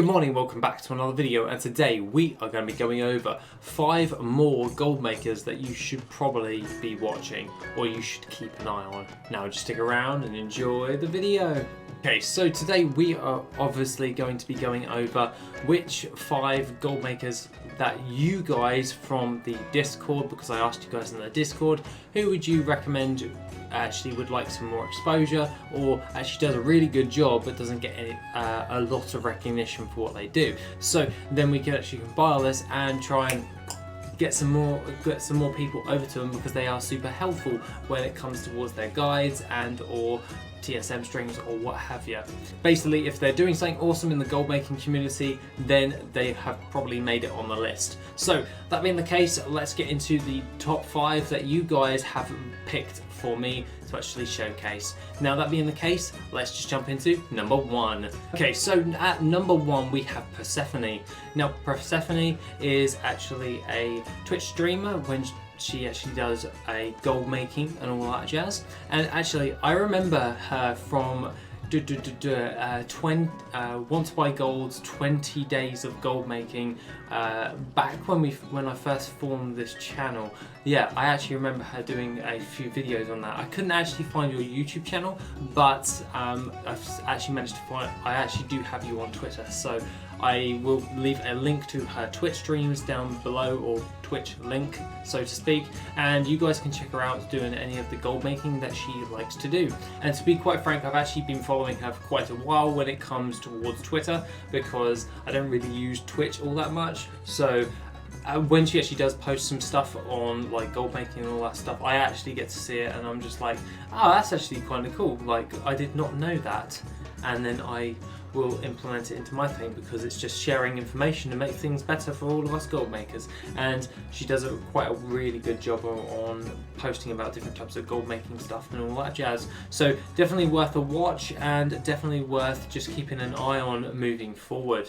Good morning, welcome back to another video, and today we are going to be going over 5 more gold makers that you should probably be watching, or you should keep an eye on. Now just stick around and enjoy the video. Okay, so today we are obviously going to be going over which 5 gold makers that you guys from the Discord, because I asked you guys in the Discord, who would you recommend actually would like some more exposure, or actually does a really good job but doesn't get any, a lot of recognition for what they do. So then we can actually compile this and try and get some more people over to them, because they are super helpful when it comes towards their guides and or TSM streams or what have you. Basically, if they're doing something awesome in the gold making community, then they have probably made it on the list. So that being the case, let's get into the top 5 that you guys have picked for me to actually showcase. Now that being the case, let's just jump into number 1. Okay, so at number 1 we have Persephone. Now Persephone is actually a Twitch streamer when she actually does a gold making and all that jazz. And actually I remember her from Want to Buy Gold's 20 days of gold making back when I first formed this channel. Yeah, I actually remember her doing a few videos on that. I couldn't actually find your YouTube channel, but I've actually managed to find, I actually do have you on Twitter, so I will leave a link to her Twitch streams down below, or Twitch link, so to speak, and you guys can check her out doing any of the gold making that she likes to do. And to be quite frank, I've actually been following her for quite a while when it comes towards Twitter, because I don't really use Twitch all that much. So when she actually does post some stuff on like gold making and all that stuff, I actually get to see it and I'm just like, oh, that's actually kind of cool. Like, I did not know that. And then I will implement it into my thing, because it's just sharing information to make things better for all of us gold makers. And she does quite a really good job on posting about different types of gold making stuff and all that jazz. So definitely worth a watch, and definitely worth just keeping an eye on moving forward.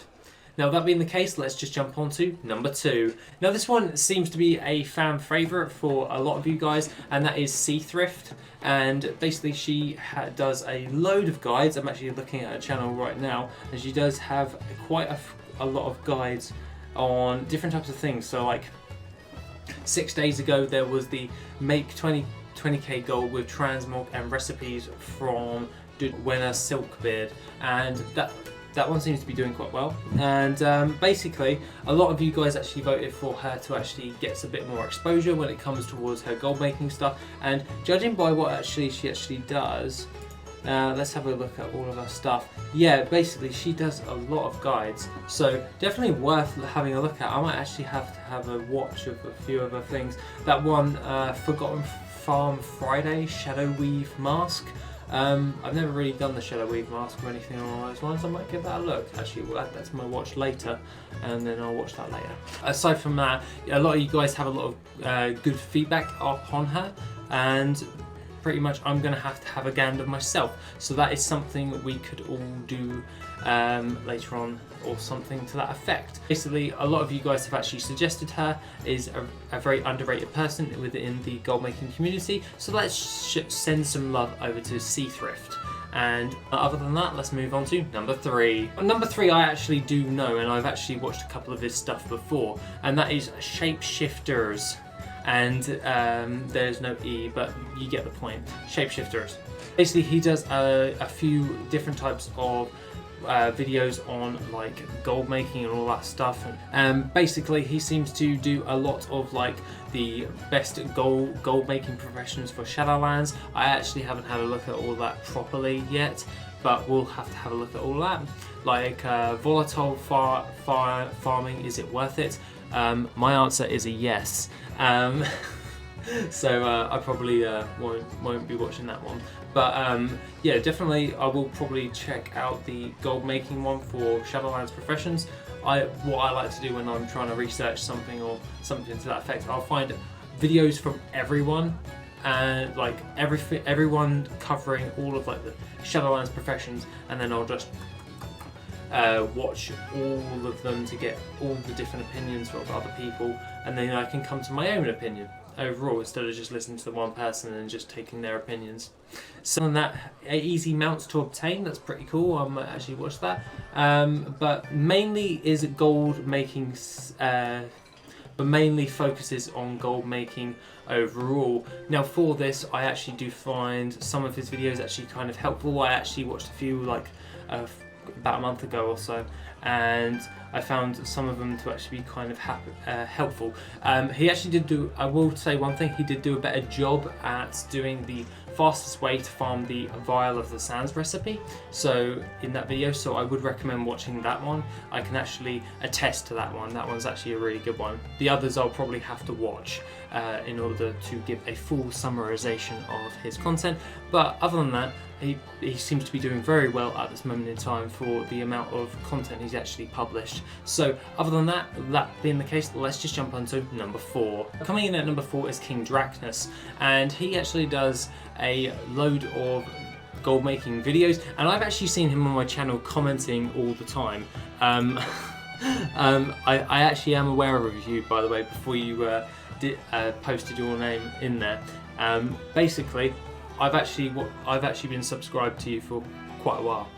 Now that being the case, let's just jump on to number 2. Now this one seems to be a fan favourite for a lot of you guys, and that is Thrift. And basically she does a load of guides. I'm actually looking at her channel right now, and she does have quite a lot of guides on different types of things. So like 6 days ago there was the make 20k gold with transmog and recipes from Winner Silkbeard, and that one seems to be doing quite well. And basically a lot of you guys actually voted for her to actually get a bit more exposure when it comes towards her gold making stuff. And judging by what she actually does, let's have a look at all of her stuff. Yeah, basically she does a lot of guides, so definitely worth having a look at. I might actually have to have a watch of a few of her things. That one, Forgotten Farm Friday Shadow Weave Mask. I've never really done the Shadow Weave Mask or anything along those lines. I might give that a look. Actually, we'll add that to my watch later, and then I'll watch that later. Aside from that, a lot of you guys have a lot of good feedback upon her, and pretty much I'm going to have a gander myself. So that is something we could all do later on, or something to that effect. Basically, a lot of you guys have actually suggested her is a very underrated person within the gold making community. So let's send some love over to Thrift. And other than that, let's move on to number 3. Number 3 I actually do know, and I've actually watched a couple of his stuff before, and that is Shapeshifters. And there's no E, but you get the point. Shapeshifters. Basically he does a few different types of videos on like gold making and all that stuff, and basically he seems to do a lot of like the best gold making professions for Shadowlands. I actually haven't had a look at all that properly yet, but we'll have to have a look at all that. Like volatile farming, is it worth it? My answer is a yes. So I probably won't be watching that one, but yeah, definitely I will probably check out the gold making one for Shadowlands professions. What I like to do when I'm trying to research something or something to that effect, I'll find videos from everyone, and like everyone covering all of like the Shadowlands professions, and then I'll just watch all of them to get all the different opinions of other people, and then I can come to my own opinion. overall, instead of just listening to the one person and just taking their opinions. Some of that easy mounts to obtain, that's pretty cool. I might actually watch that. But mainly is gold making, but mainly focuses on gold making overall. Now for this, I actually do find some of his videos actually kind of helpful. I actually watched a few like about a month ago or so, and I found some of them to actually be kind of helpful. He actually did do, I will say one thing, he did do a better job at doing the fastest way to farm the Vial of the Sands recipe, so in that video, so I would recommend watching that one. I can actually attest to that one. That one's actually a really good one. The others I'll probably have to watch in order to give a full summarization of his content, but other than that, he seems to be doing very well at this moment in time for the amount of content he's actually published. So other than that, that being the case, let's just jump on to number 4. Coming in at number 4 is King Drachness, and he actually does a load of gold making videos, and I've actually seen him on my channel commenting all the time. I actually am aware of you, by the way, before you posted your name in there. Basically, I've actually been subscribed to you for quite a while,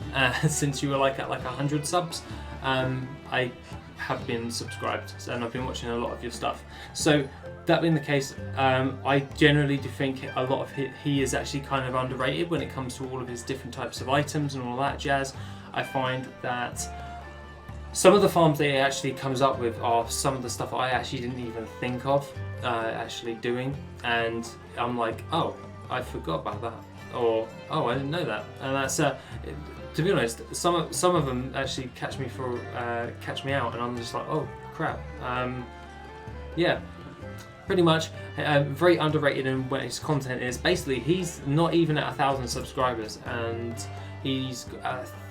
since you were like at like 100 subs. I have been subscribed, and I've been watching a lot of your stuff. So that being the case, I generally do think a lot of he is actually kind of underrated when it comes to all of his different types of items and all that jazz. I find that some of the farms that he actually comes up with are some of the stuff I actually didn't even think of actually doing, and I'm like, oh, I forgot about that, or oh, I didn't know that. And that's to be honest, some of them actually catch me out, and I'm just like, oh crap. Yeah, pretty much very underrated in what his content is. Basically, he's not even at 1,000 subscribers, and he's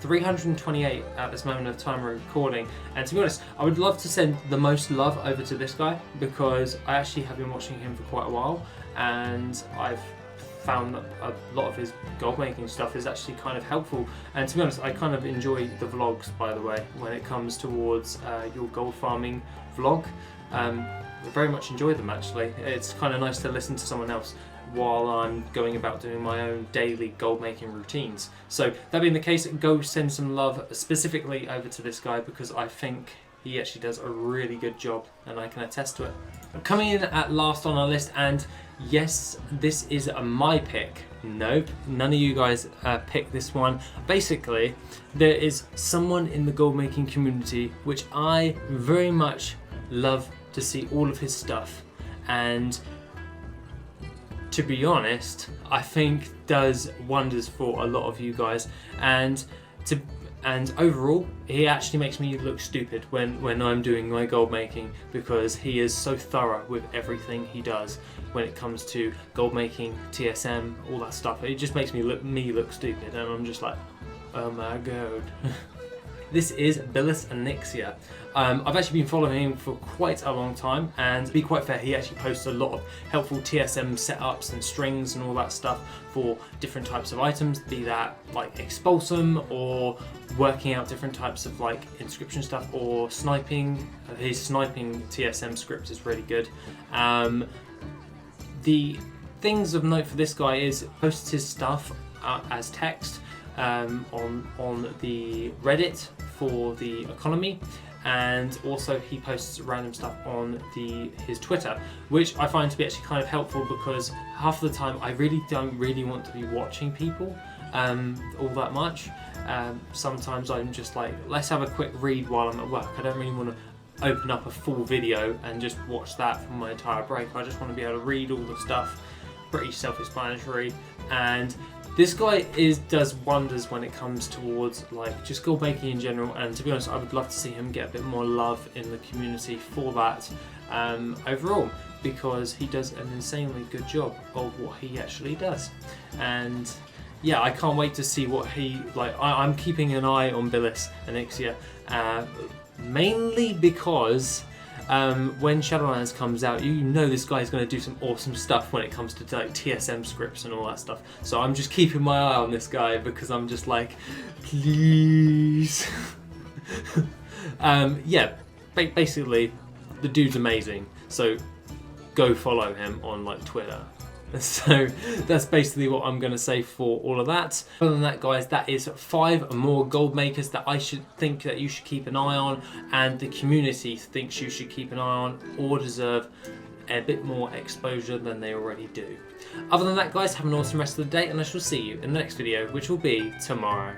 328 at this moment of time we're recording. And to be honest, I would love to send the most love over to this guy, because I actually have been watching him for quite a while, and I've found that a lot of his gold making stuff is actually kind of helpful. And to be honest, I kind of enjoy the vlogs, by the way, when it comes towards your gold farming vlog. I very much enjoy them actually. It's kind of nice to listen to someone else while I'm going about doing my own daily gold making routines. So that being the case, go send some love specifically over to this guy, because I think he actually does a really good job, and I can attest to it. Coming in at last on our list, and yes, this is my pick. Nope, none of you guys picked this one. Basically, there is someone in the gold making community which I very much love to see all of his stuff, and to be honest, I think does wonders for a lot of you guys, and overall, he actually makes me look stupid when I'm doing my gold making, because he is so thorough with everything he does when it comes to gold making, TSM, all that stuff. It just makes me look stupid, and I'm just like, oh my god. This is Billus Nixia. I've actually been following him for quite a long time, and to be quite fair, he actually posts a lot of helpful TSM setups and strings and all that stuff for different types of items, be that like Expulsum or working out different types of like inscription stuff or sniping. His sniping TSM script is really good. The things of note for this guy is posts his stuff as text on the Reddit for the economy, and also he posts random stuff on his Twitter, which I find to be actually kind of helpful, because half the time I don't really want to be watching people all that much. Sometimes I'm just like, let's have a quick read while I'm at work. I don't really want to open up a full video and just watch that for my entire break. I just want to be able to read all the stuff, pretty self-explanatory, and this guy does wonders when it comes towards like just gold making in general, and to be honest, I would love to see him get a bit more love in the community for that overall, because he does an insanely good job of what he actually does. And yeah, I can't wait to see what he like. I'm keeping an eye on Billus Nixia, mainly because when Shadowlands comes out, you know this guy's going to do some awesome stuff when it comes to like TSM scripts and all that stuff. So I'm just keeping my eye on this guy, because I'm just like, please. Yeah, basically, the dude's amazing. So go follow him on like Twitter. So that's basically what I'm going to say for all of that. Other than that, guys, that is 5 more gold makers that I should think that you should keep an eye on, and the community thinks you should keep an eye on or deserve a bit more exposure than they already do. Other than that, guys, have an awesome rest of the day, and I shall see you in the next video, which will be tomorrow.